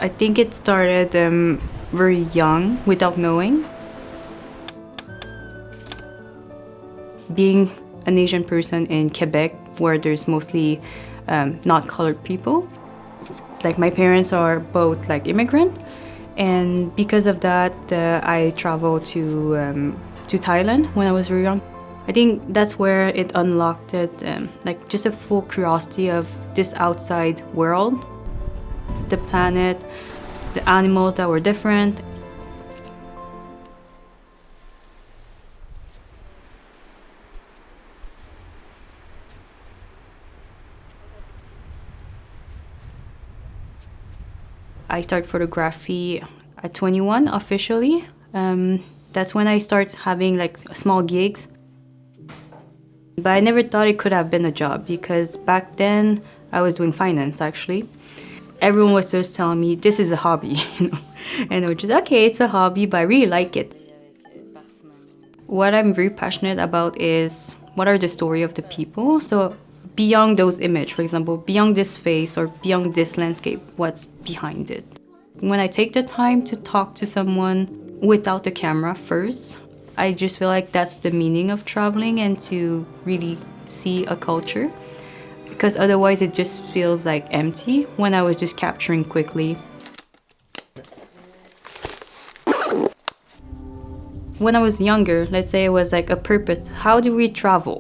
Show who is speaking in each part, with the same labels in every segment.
Speaker 1: I think it started very young, without knowing. Being an Asian person in Quebec, where there's mostly not colored people. Like my parents are both like immigrant, and because of that, I traveled to Thailand when I was very young. I think that's where it unlocked it, like just a full curiosity of this outside world, the planet, the animals that were different. I started photography at 21 officially. That's when I started having like small gigs. But I never thought it could have been a job because back then I was doing finance actually. Everyone was just telling me this is a hobby, you know. And I was just, okay, it's a hobby, but I really like it. What I'm very passionate about is what are the story of the people. So beyond those images, for example, beyond this face or beyond this landscape, what's behind it. When I take the time to talk to someone without the camera first, I just feel like that's the meaning of traveling and to really see a culture. Because otherwise it just feels like empty when I was just capturing quickly. When I was younger, let's say it was like a purpose, how do we travel?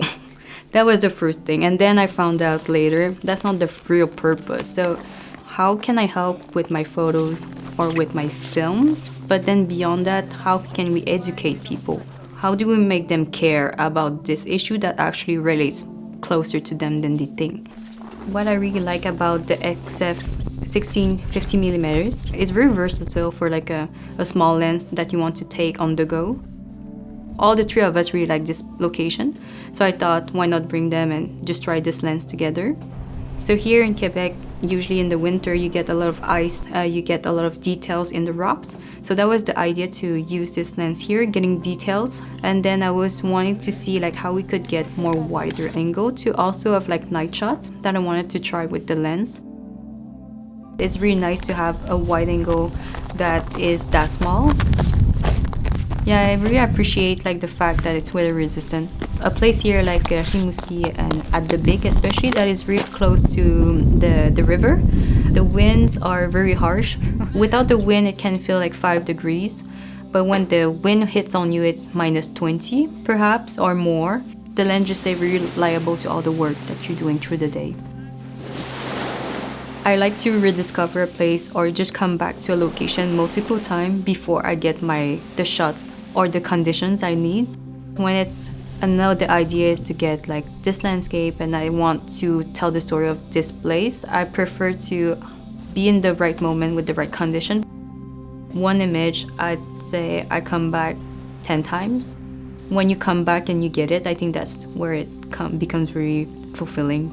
Speaker 1: That was the first thing, and then I found out later that's not the real purpose. So how can I help with my photos or with my films? But then beyond that, how can we educate people? How do we make them care about this issue that actually relates closer to them than they think? What I really like about the XF16-50mm, it's very versatile for like a small lens that you want to take on the go. All the three of us really like this location, so I thought why not bring them and just try this lens together. So here in Quebec, usually in the winter you get a lot of ice, you get a lot of details in the rocks. So that was the idea to use this lens here, getting details. And then I was wanting to see like how we could get more wider angle to also have like night shots that I wanted to try with the lens. It's really nice to have a wide angle that is that small. Yeah, I really appreciate like the fact that it's weather resistant. A place here like Rimouski and at the Bic especially, that is really close to the river. The winds are very harsh. Without the wind it can feel like 5 degrees, but when the wind hits on you it's minus 20 perhaps or more. The lens just stays really liable to all the work that you're doing through the day. I like to rediscover a place or just come back to a location multiple times before I get the shots or the conditions I need. When I know the idea is to get like this landscape and I want to tell the story of this place, I prefer to be in the right moment with the right condition. One image, I'd say I come back 10 times. When you come back and you get it, I think that's where it becomes very fulfilling.